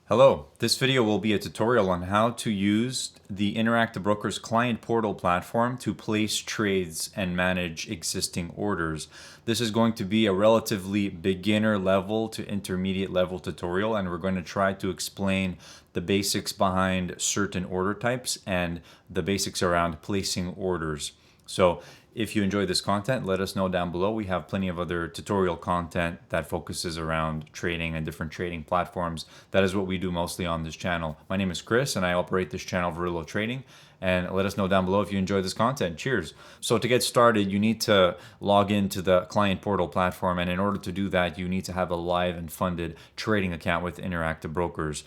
Hello, this video will be a tutorial on how to use the Interactive Brokers client portal platform to place trades and manage existing orders. This is going to be a relatively beginner level to intermediate level tutorial, and we're going to try to explain the basics behind certain order types and the basics around placing orders. So if you enjoy this content, let us know down below. We have plenty of other tutorial content that focuses around trading and different trading platforms. That is what we do mostly on this channel. My name is Chris and I operate this channel, VerrilloTrading. And let us know down below if you enjoy this content. Cheers. So to get started, you need to log into the client portal platform. And in order to do that, you need to have a live and funded trading account with Interactive Brokers.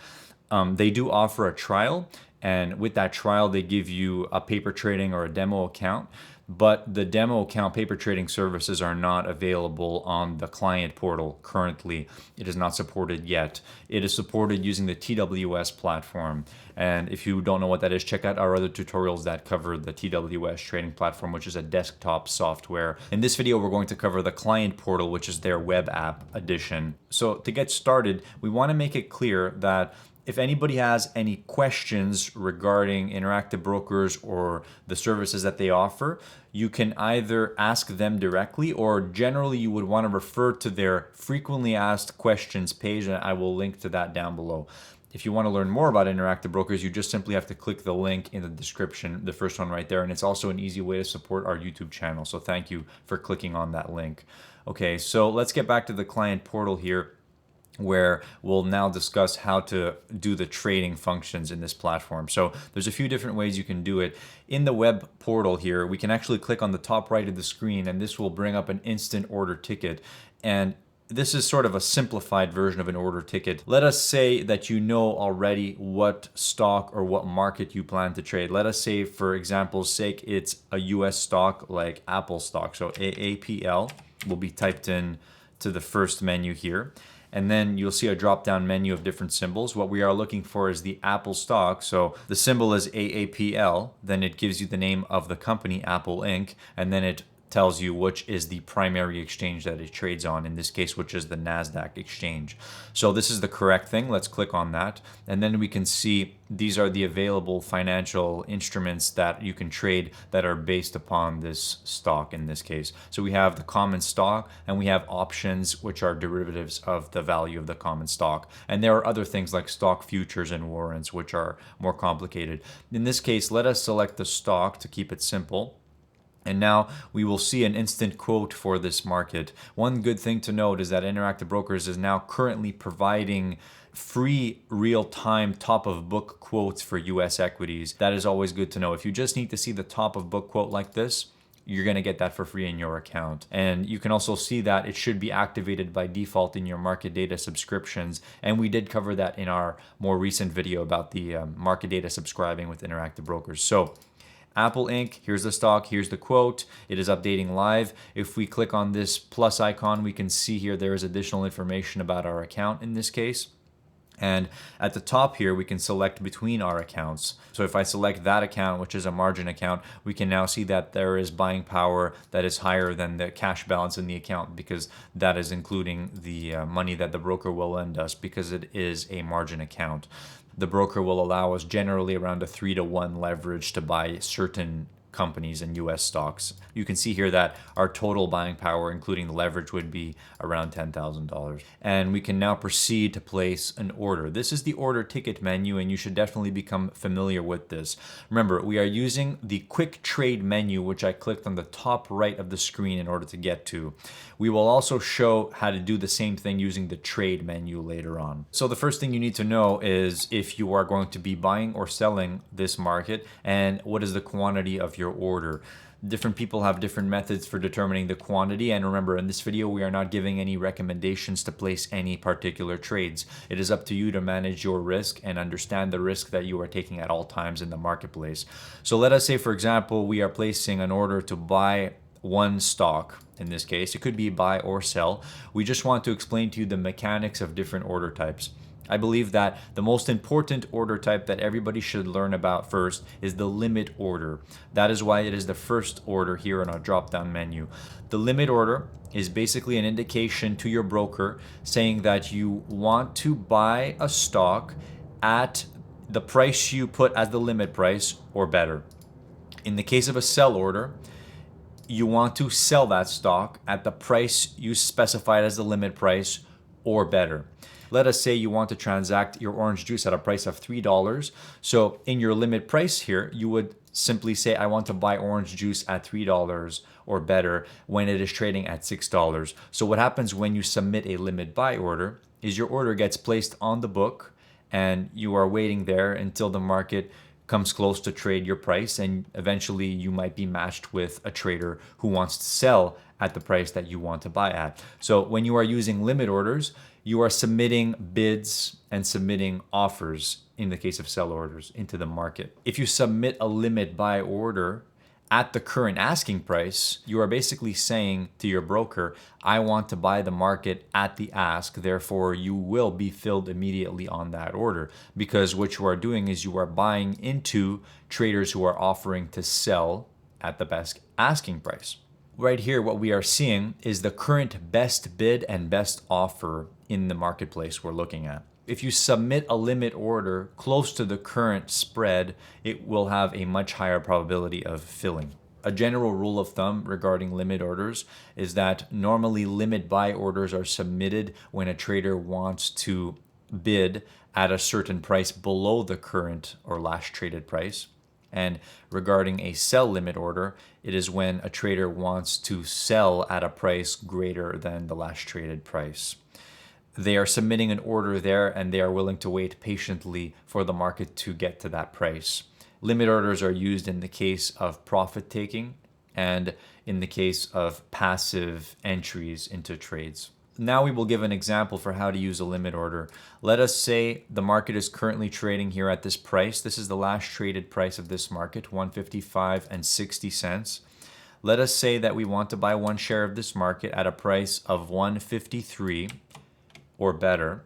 They do offer a trial. And with that trial, they give you a paper trading or a demo account. But the demo account paper trading services are not available on the client portal currently. It is not supported yet. It is supported using the TWS platform. And if you don't know what that is, check out our other tutorials that cover the TWS trading platform, which is a desktop software. In this video, we're going to cover the client portal, which is their web app edition. So to get started, we want to make it clear that if anybody has any questions regarding Interactive Brokers or the services that they offer, you can either ask them directly, or generally you would want to refer to their frequently asked questions page, and I will link to that down below. If you want to learn more about Interactive Brokers, you just simply have to click the link in the description, the first one right there, and it's also an easy way to support our YouTube channel. So thank you for clicking on that link. Okay, so let's get back to the client portal here, where we'll now discuss how to do the trading functions in this platform. So there's a few different ways you can do it. In the web portal here, we can actually click on the top right of the screen, and this will bring up an instant order ticket. And this is sort of a simplified version of an order ticket. Let us say that you know already what stock or what market you plan to trade. Let us say, for example's sake, it's a US stock like Apple stock. So AAPL will be typed in to the first menu here. And then you'll see a drop-down menu of different symbols. What we are looking for is the Apple stock. So the symbol is AAPL. Then it gives you the name of the company, Apple Inc. And then it tells you which is the primary exchange that it trades on, in this case, which is the NASDAQ exchange. So this is the correct thing. Let's click on that. And then we can see these are the available financial instruments that you can trade that are based upon this stock in this case. So we have the common stock and we have options, which are derivatives of the value of the common stock. And there are other things like stock futures and warrants, which are more complicated. In this case, let us select the stock to keep it simple. And now we will see an instant quote for this market. One good thing to note is that Interactive Brokers is now currently providing free real-time top-of-book quotes for US equities. That is always good to know. If you just need to see the top-of-book quote like this, you're going to get that for free in your account. And you can also see that it should be activated by default in your market data subscriptions. And we did cover that in our more recent video about the market data subscribing with Interactive Brokers. So Apple Inc., here's the stock, here's the quote. It is updating live. If we click on this plus icon, we can see here there is additional information about our account in this case. And at the top here, we can select between our accounts. So if I select that account, which is a margin account, we can now see that there is buying power that is higher than the cash balance in the account, because that is including the money that the broker will lend us, because it is a margin account. The broker will allow us generally around a 3-to-1 leverage to buy certain companies and US stocks. You can see here that our total buying power, including the leverage, would be around $10,000. And we can now proceed to place an order. This is the order ticket menu, and you should definitely become familiar with this. Remember, we are using the quick trade menu, which I clicked on the top right of the screen in order to get to. We will also show how to do the same thing using the trade menu later on. So the first thing you need to know is if you are going to be buying or selling this market, and what is the quantity of your order. Different people have different methods for determining the quantity, and remember, in this video we are not giving any recommendations to place any particular trades. It is up to you to manage your risk and understand the risk that you are taking at all times in the marketplace. So let us say, for example, we are placing an order to buy one stock. In this case, it could be buy or sell. We just want to explain to you the mechanics of different order types. I believe that the most important order type that everybody should learn about first is the limit order. That is why it is the first order here in our drop-down menu. The limit order is basically an indication to your broker saying that you want to buy a stock at the price you put as the limit price or better. In the case of a sell order, you want to sell that stock at the price you specified as the limit price or better. Let us say you want to transact your orange juice at a price of $3. So in your limit price here, you would simply say, I want to buy orange juice at $3 or better when it is trading at $6. So what happens when you submit a limit buy order is your order gets placed on the book and you are waiting there until the market comes close to trade your price, and eventually you might be matched with a trader who wants to sell at the price that you want to buy at. So when you are using limit orders, you are submitting bids and submitting offers in the case of sell orders into the market. If you submit a limit buy order at the current asking price, you are basically saying to your broker, I want to buy the market at the ask, therefore you will be filled immediately on that order. Because what you are doing is you are buying into traders who are offering to sell at the best asking price. Right here, what we are seeing is the current best bid and best offer in the marketplace we're looking at. If you submit a limit order close to the current spread, it will have a much higher probability of filling. A general rule of thumb regarding limit orders is that normally limit buy orders are submitted when a trader wants to bid at a certain price below the current or last traded price. And regarding a sell limit order, it is when a trader wants to sell at a price greater than the last traded price. They are submitting an order there and they are willing to wait patiently for the market to get to that price. Limit orders are used in the case of profit taking and in the case of passive entries into trades. Now we will give an example for how to use a limit order. Let us say the market is currently trading here at this price. This is the last traded price of this market, 155.60 cents. Let us say that we want to buy one share of this market at a price of 153 or better.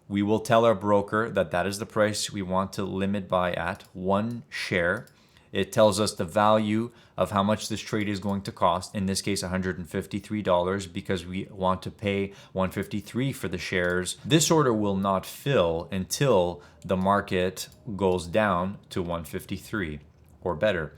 We will tell our broker that that is the price we want to limit buy at, one share. It tells us the value of how much this trade is going to cost, in this case $153, because we want to pay $153 for the shares. This order will not fill until the market goes down to 153 or better.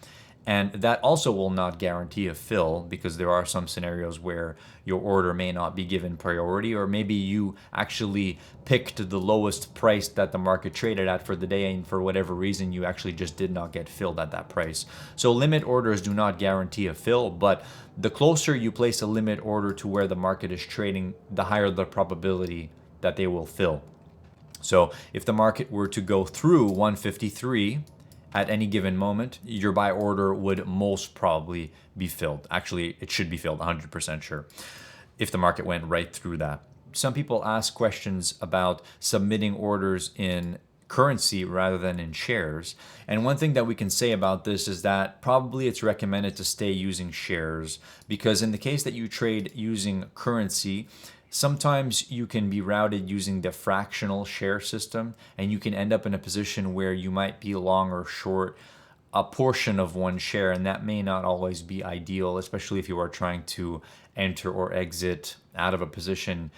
And that also will not guarantee a fill, because there are some scenarios where your order may not be given priority, or maybe you actually picked the lowest price that the market traded at for the day, and for whatever reason you actually just did not get filled at that price. So limit orders do not guarantee a fill, but the closer you place a limit order to where the market is trading, the higher the probability that they will fill. So if the market were to go through 153 at any given moment, your buy order would most probably be filled. Actually, it should be filled, 100% sure, if the market went right through that. Some people ask questions about submitting orders in currency rather than in shares. And one thing that we can say about this is that probably it's recommended to stay using shares, because in the case that you trade using currency, sometimes you can be routed using the fractional share system, and you can end up in a position where you might be long or short a portion of one share, and that may not always be ideal, especially if you are trying to enter or exit out of a position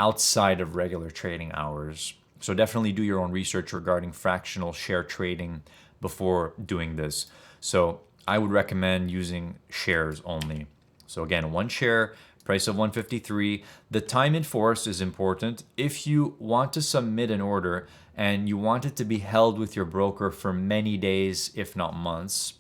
outside of regular trading hours. So definitely do your own research regarding fractional share trading before doing this. So I would recommend using shares only. So again, one share, price of 153. The time in force is important. If you want to submit an order and you want it to be held with your broker for many days, if not months,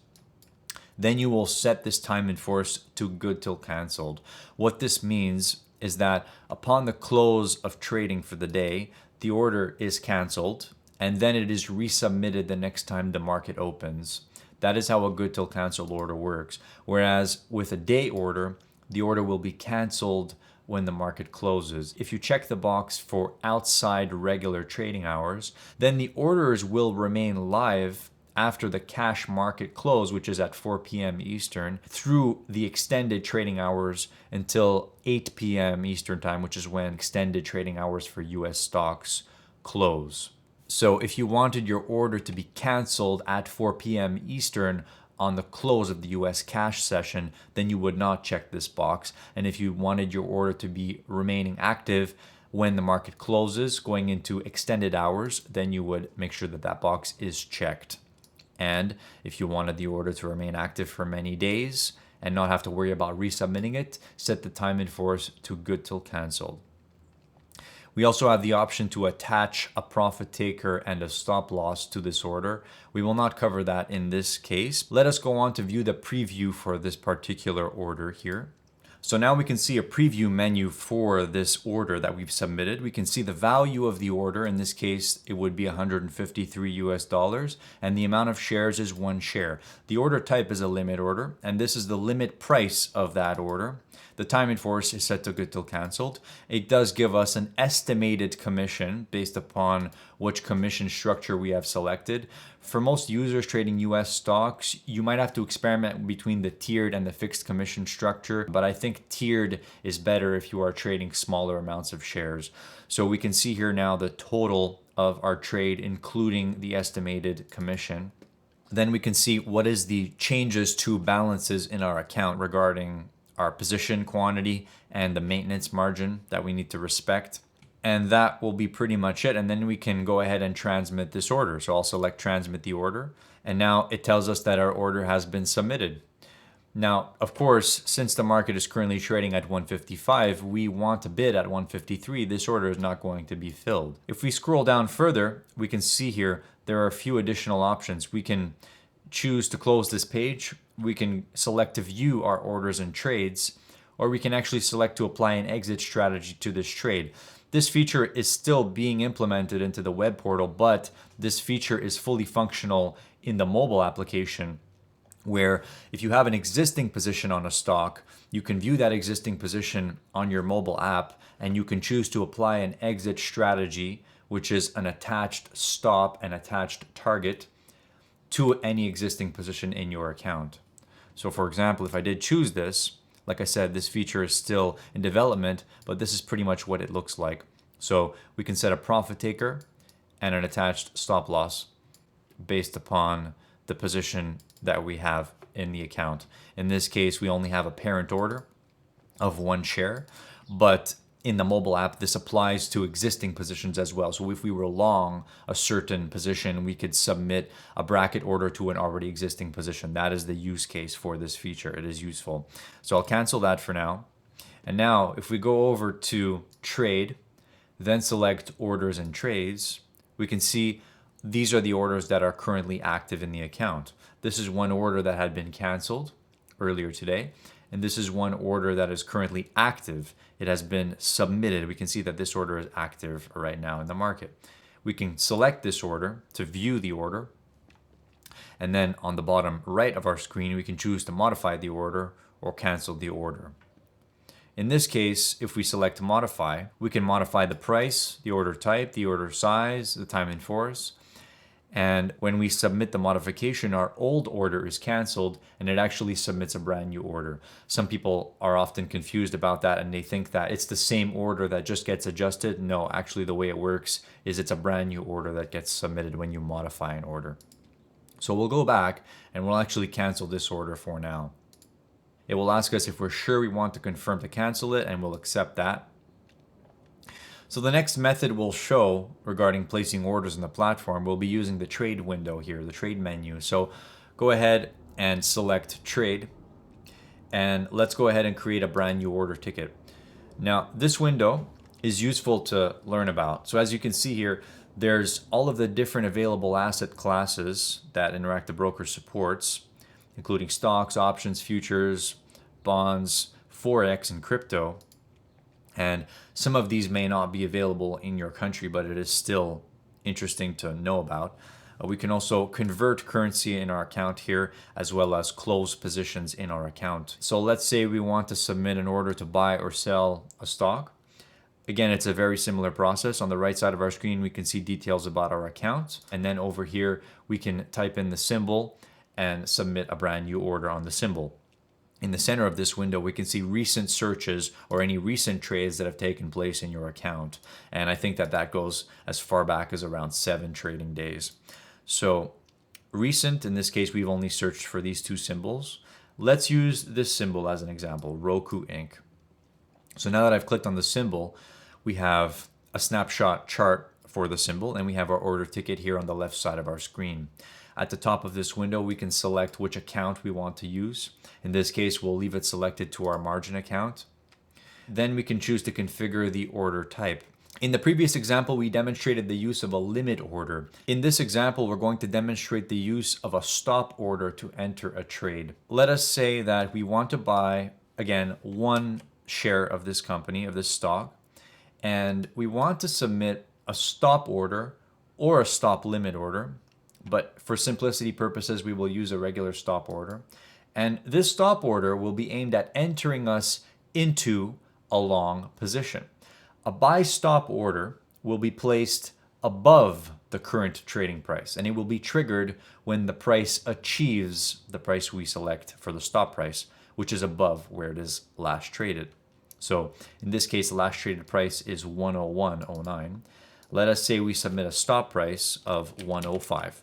then you will set this time in force to good till canceled. What this means is that upon the close of trading for the day, the order is canceled and then it is resubmitted the next time the market opens. That is how a good till canceled order works. Whereas with a day order, the order will be canceled when the market closes. If you check the box for outside regular trading hours, then the orders will remain live after the cash market close, which is at 4 p.m. Eastern, through the extended trading hours until 8 p.m. Eastern time, which is when extended trading hours for US stocks close. So if you wanted your order to be canceled at 4 p.m. Eastern on the close of the US cash session, then you would not check this box. And if you wanted your order to be remaining active when the market closes, going into extended hours, then you would make sure that that box is checked. And if you wanted the order to remain active for many days and not have to worry about resubmitting it, set the time in force to good till canceled. We also have the option to attach a profit taker and a stop loss to this order. We will not cover that in this case. Let us go on to view the preview for this particular order here. So now we can see a preview menu for this order that we've submitted. We can see the value of the order. In this case, it would be 153 US dollars, and the amount of shares is 1 share. The order type is a limit order, and this is the limit price of that order. The time in force is set to good till canceled. It does give us an estimated commission based upon which commission structure we have selected. For most users trading US stocks, you might have to experiment between the tiered and the fixed commission structure, but I think tiered is better if you are trading smaller amounts of shares. So we can see here now the total of our trade, including the estimated commission. Then we can see what is the changes to balances in our account regarding our position quantity and the maintenance margin that we need to respect. And that will be pretty much it. And then we can go ahead and transmit this order. So I'll select transmit the order. And now it tells us that our order has been submitted. Now, of course, since the market is currently trading at 155, we want to bid at 153. This order is not going to be filled. If we scroll down further, we can see here there are a few additional options. We can choose to close this page. We can select to view our orders and trades, or we can actually select to apply an exit strategy to this trade. This feature is still being implemented into the web portal, but this feature is fully functional in the mobile application, where if you have an existing position on a stock, you can view that existing position on your mobile app, and you can choose to apply an exit strategy, which is an attached stop and attached target to any existing position in your account. So for example, if I did choose this, like I said, this feature is still in development, but this is pretty much what it looks like. So we can set a profit taker and an attached stop loss based upon the position that we have in the account. In this case, we only have a parent order of 1 share, but in the mobile app, this applies to existing positions as well. So if we were long a certain position, we could submit a bracket order to an already existing position. That is the use case for this feature. It is useful. So I'll cancel that for now. And now if we go over to trade, then select orders and trades, we can see these are the orders that are currently active in the account. This is one order that had been canceled earlier today. And this is one order that is currently active. It has been submitted. We can see that this order is active right now in the market. We can select this order to view the order. And then on the bottom right of our screen, we can choose to modify the order or cancel the order. In this case, if we select modify, we can modify the price, the order type, the order size, the time in force. And when we submit the modification, our old order is canceled and it actually submits a brand new order. Some people are often confused about that and they think that it's the same order that just gets adjusted. No, actually the way it works is it's a brand new order that gets submitted when you modify an order. So we'll go back and we'll actually cancel this order for now. It will ask us if we're sure we want to confirm to cancel it, and we'll accept that. So the next method we'll show regarding placing orders in the platform, we'll be using the trade window here, the trade menu. So go ahead and select trade, and let's go ahead and create a brand new order ticket. Now this window is useful to learn about. So as you can see here, there's all of the different available asset classes that Interactive Brokers supports, including stocks, options, futures, bonds, forex, and crypto. And some of these may not be available in your country, but it is still interesting to know about. We can also convert currency in our account here, as well as close positions in our account. So let's say we want to submit an order to buy or sell a stock. Again, it's a very similar process. On the right side of our screen, we can see details about our account. And then over here, we can type in the symbol and submit a brand new order on the symbol. in the center of this window, we can see recent searches or any recent trades that have taken place in your account. And I think that that goes as far back as around 7 trading days. So recent, in this case, we've only searched for these two symbols. Let's use this symbol as an example, Roku Inc. So now that I've clicked on the symbol, we have a snapshot chart for the symbol, and we have our order ticket here on the left side of our screen. At the top of this window, we can select which account we want to use. In this case, we'll leave it selected to our margin account. Then we can choose to configure the order type. In the previous example, we demonstrated the use of a limit order. In this example, we're going to demonstrate the use of a stop order to enter a trade. Let us say that we want to buy, again, 1 share of this company, of this stock, and we want to submit a stop order or a stop limit order. But for simplicity purposes, we will use a regular stop order. And this stop order will be aimed at entering us into a long position. A buy stop order will be placed above the current trading price, and it will be triggered when the price achieves the price we select for the stop price, which is above where it is last traded. So in this case, the last traded price is 101.09. Let us say we submit a stop price of 105.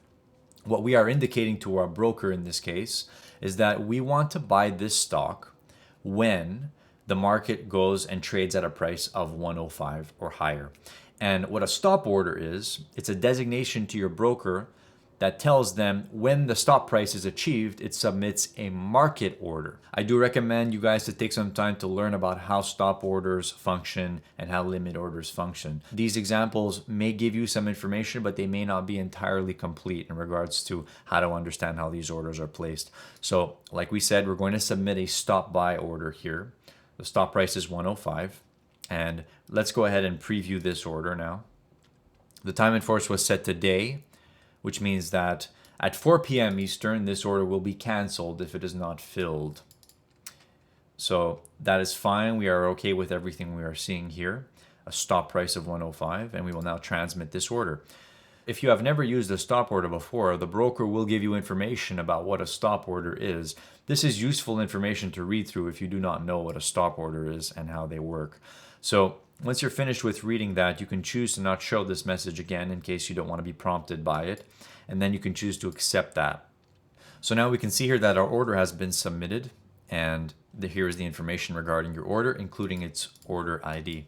What we are indicating to our broker in this case is that we want to buy this stock when the market goes and trades at a price of 105 or higher. And what a stop order is, it's a designation to your broker that tells them when the stop price is achieved, it submits a market order. I do recommend you guys to take some time to learn about how stop orders function and how limit orders function. These examples may give you some information, but they may not be entirely complete in regards to how to understand how these orders are placed. So like we said, we're going to submit a stop buy order here. The stop price is 105. And let's go ahead and preview this order now. The time in force was set today, which means that at 4 p.m. Eastern, this order will be canceled if it is not filled. So that is fine. We are okay with everything we are seeing here. A stop price of 105, and we will now transmit this order. If you have never used a stop order before, the broker will give you information about what a stop order is. This is useful information to read through if you do not know what a stop order is and how they work. So once you're finished with reading that, you can choose to not show this message again in case you don't want to be prompted by it. And then you can choose to accept that. So now we can see here that our order has been submitted. And here is the information regarding your order, including its order ID.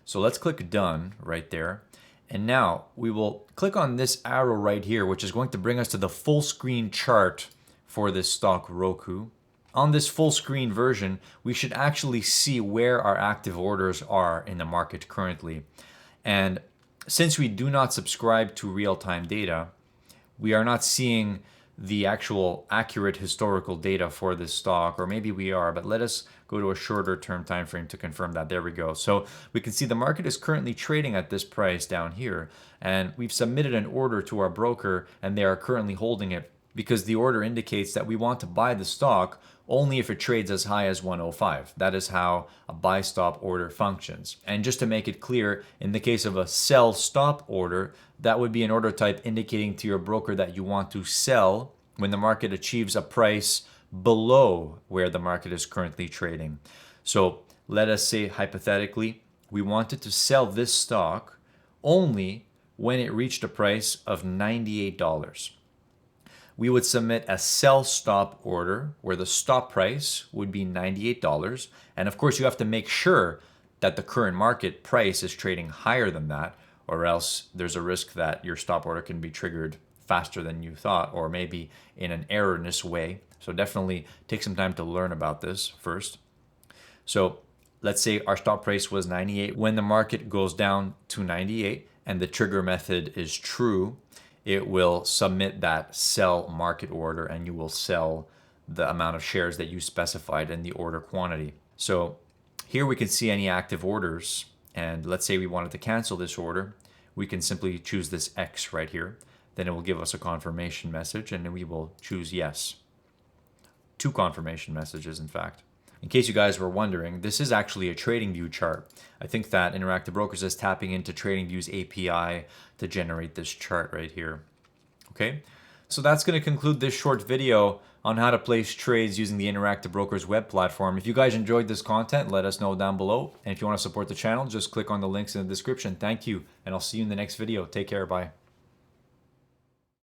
So let's click Done right there. And now we will click on this arrow right here, which is going to bring us to the full screen chart for this stock Roku. On this full screen version, we should actually see where our active orders are in the market currently. And since we do not subscribe to real-time data, we are not seeing the actual accurate historical data for this stock, or maybe we are, but let us go to a shorter term time frame to confirm that. There we go. So we can see the market is currently trading at this price down here, and we've submitted an order to our broker, and they are currently holding it because the order indicates that we want to buy the stock only if it trades as high as 105. That is how a buy stop order functions. And just to make it clear, in the case of a sell stop order, that would be an order type indicating to your broker that you want to sell when the market achieves a price below where the market is currently trading. So let us say hypothetically, we wanted to sell this stock only when it reached a price of $98. We would submit a sell stop order where the stop price would be $98. And of course, you have to make sure that the current market price is trading higher than that, or else there's a risk that your stop order can be triggered faster than you thought, or maybe in an erroneous way. So definitely take some time to learn about this first. So let's say our stop price was 98. When the market goes down to 98 and the trigger method is true, it will submit that sell market order, and you will sell the amount of shares that you specified in the order quantity. So here we can see any active orders, and let's say we wanted to cancel this order. We can simply choose this X right here. Then it will give us a confirmation message, and then we will choose yes. 2 confirmation messages, in fact. In case you guys were wondering, this is actually a TradingView chart. I think that Interactive Brokers is tapping into TradingView's API to generate this chart right here. Okay, So that's going to conclude this short video on how to place trades using the Interactive Brokers web platform. If you guys enjoyed this content, let us know down below. And if you want to support the channel, just click on the links in the description. Thank you, and I'll see you in the next video. Take care. Bye.